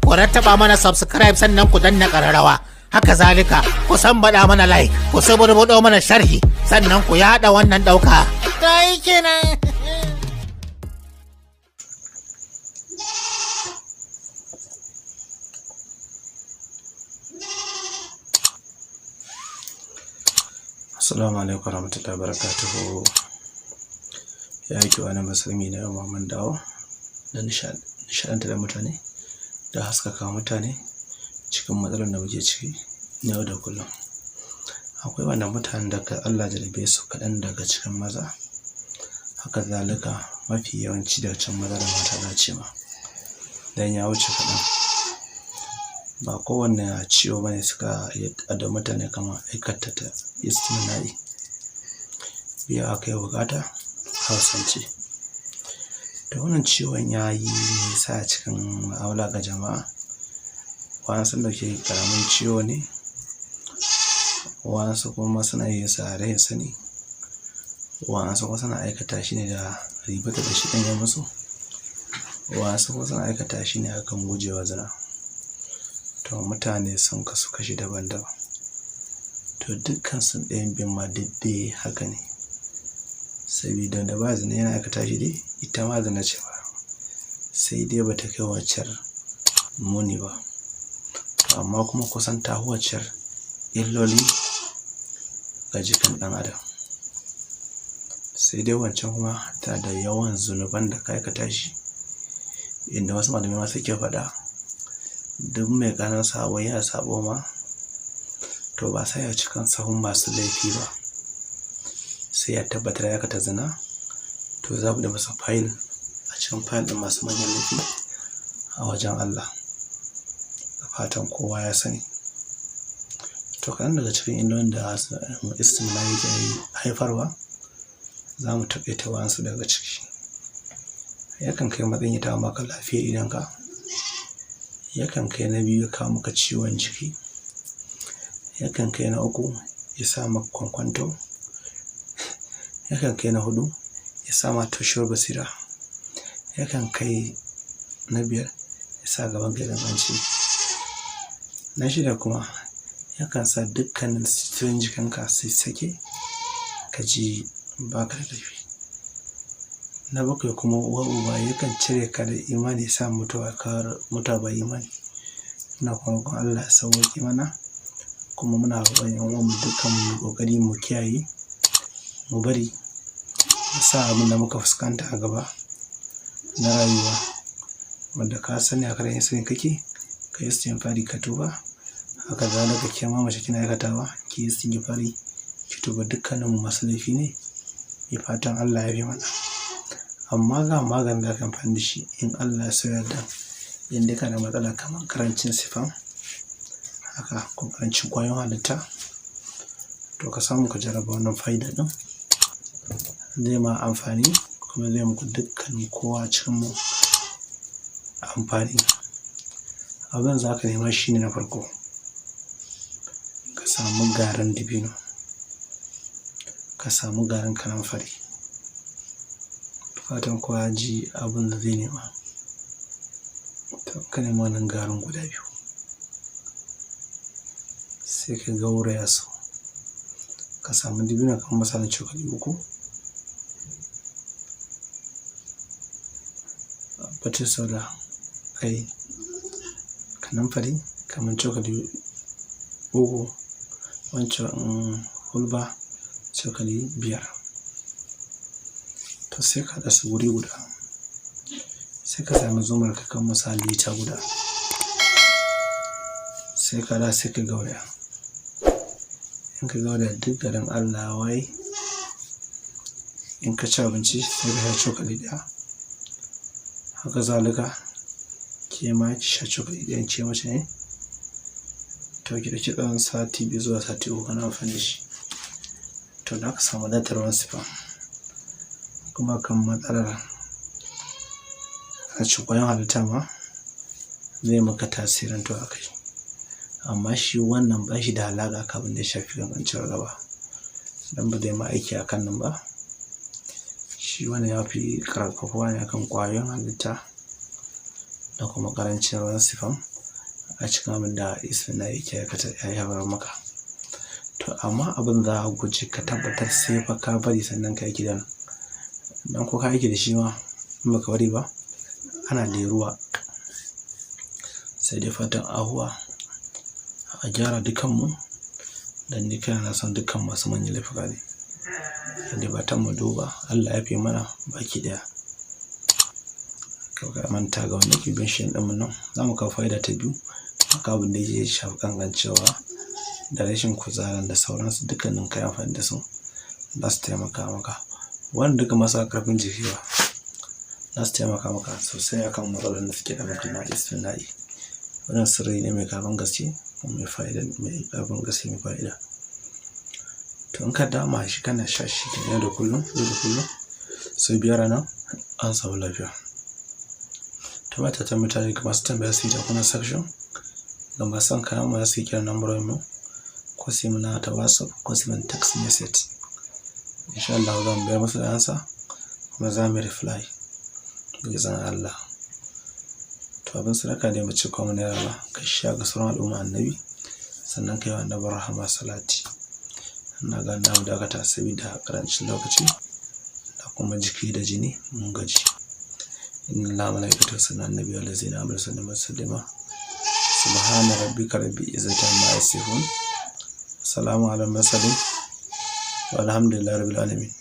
ku rattaba mana subscribe sannan ku danna ƙararrawa. Haka zalika ku baɗa mana like, ku suburbuɗo mana sharhi sannan ku yaɗa wannan ɗauka. Ta yi kenan. Assalamu alaikum warahmatullahi wabarakatuhu. Ya yi wani musulmi na yau mun dawo da nishaɗantar da mutane da haskaka mutane cikin matsalar da muke ciki yau da kullum. Akwai wannan mutanen da Allah jarabe su kaɗan daga cikin maza, haka zalika mafi yawanci daga cikin maza da mata na ce ma dan ya wuce kaɗan. Ba kowanne ciwo bane suka da mutane kamar aikata ta istimna'i, biya aka yi bukata hausance. Da wannan ciwon ya yi nisa a cikin ma'amala ga jama'a. Wasu da ke karamin ciwo ne, wasu kuma suna yin sa rai sani, wasu kuma suna aikata shi ne da ribata da shi ɗan ya musu, wasu kuma suna aikata shi ne akan gujewa zina. To mutane sun kasu kashi daban-daban. To dukkan sun ɗayan bin ma daidai haka ne, sabida da ba zina yana aikata shi dai ita ma zina ce ba, sai dai bata kai waccar muni ba, amma kuma kusan ta waccar illoli ga jikin ɗan adam. Sai dai wancan kuma ta da yawan zunuban da ka aikata shi, inda wasu malamai ma suke faɗa duk mai ƙanan sabo yana sabo ma, to ba sai ya cikin sahun masu laifi ba, sai ya tabbatar ya aikata zina, to za mu da masa fayil a cikin fayil ɗin masu manyan laifi a wajen Allah. Da fatan kowa ya sani. To kaɗan daga cikin illolin da istimna'i ke haifarwa za mu taƙaita wasu daga ciki. Yakan kai matsayin ya taɓa maka lafiyar idonka, yakan kai na biyu ya kawo maka ciwon jiki, yakan kai na uku ya sa maka kwankwanto, yakan kai na hudu ya sa maka toshewar basira, yakan kai na biyar ya sa gaban ka ya ganganci, na shida kuma yakan sa dukkanin sitirin jikinka su sake ka ji ba ka da ƙarfi, na bakwai kuma uwa uba yakan cire ka da imani ya sa mutuwa ba imani. Muna kuma roƙon Allah ya sauwaƙe mana, kuma muna roƙon yan uwanmu dukkan mu ƙoƙari mu kiyaye, mu bari mu sa abin da muka fuskanta a gaba na rayuwa, wanda ka sani a karan sani kake ka yi istighfari ka tuba. Haka zalika ke ma mace kina aikatawa ki yi istighfari ki tuba. Dukkanin mu masu laifi ne, mai fatan Allah ya bi mana. Amma ga maganin da aka amfani da shi in Allah ya so yarda, inda kana matsala kamar karancin sifan haka ko karancin ƙwayoyin halitta, to ka samu ka jarraba wannan fa'ida ɗin, zai ma amfani kuma zai muku dukkanin kowa cikin mu amfani. Abin za ka nema shi ne na farko ka samu garin dabino, ka samu garin kanamfari. Fatan kowa ya ji abin da zai nema. Ka nema wannan garin guda biyu, sai ka gauraya su, ka samu dabino kamar misalin cokali 3, baking soda kanamfari kamar cokali 3, wancan hulba cokali 5. To sai ka haɗa su wuri guda, sai ka sami zumar ka kan misali lita guda, sai ka da sai ka gauraya. In ka gauraya duk garin Allah waye, in ka ci abinci sai ka sha cokali 1. Haka zalika ke ma ki sha cokali 1 ce mace ne, to ki ɗauki tsawon sati 2 zuwa sati 3 kana amfani da shi, to da ka samu datarwar sifa. Kuma kan matsalar a cikin ƙwayoyin halitta ma zai maka tasirin to a kai, amma shi wannan ba shi da alaƙa kan abin da ya shafi gangancin gaba, don ba zai ma aiki a kan nan ba. Shi wani ya fi ƙarfafuwa ne akan ƙwayoyin halitta da kuma ƙarancin ruwan sifan a cikin abin da istina yake aikata ya bar maka. To amma abin za a guji ka tabbatar sai fa ka bari sannan ka yi gidan dan ko ka aiki da shi ma in baka bari ba ana leruwa. Sai dai fatan ahuwa a gyara dukanmu dan ni kai na san dukkan masu manyan laifuka ne. Yadda ba ta mu duba Allah ya fi mana baki daya. Ka manta ga wanda ke bin shi ɗin nan za mu kawo fa'ida ta biyu haka abin da ya shafi kankancewa da rashin kuzarin da sauransu dukkanin kayan amfani da su za su taimaka maka. Wanda duka masu karfin jiki ba za su taimaka maka sosai akan matsalolin da suke da mutum na istimna'i. Wannan sirri ne mai karfin gaske mai fa'ida mai karfin gaske mai fa'ida. To in ka dama shi kana sha shi yau da kullum sau 5 rana an samu lafiya. Ta mata ta mutane ga masu tambaya su yi ta kuna section ga masu son kayan mu za su yi kiran nambarin mu ko sai muna ta WhatsApp ko sai mun text message. Insha Allah za mu bayar musu da ansa kuma za mu reply da izinin Allah. To abin sadaka ne mace kuma ne rama ka sha ga sauran al'umma annabi sannan kai wa annabi rahama salati. Ina ga na dakata saboda karancin lokaci da kuma jiki da jini mun gaji. Inna Allaha wa malaikatahu yusalluna 'alan nabiyyi wallazina amanu sallu alaihi subhana rabbika rabbil izzati amma yasifun. Assalamu alal mursalin walhamdulillahi rabbil alamin.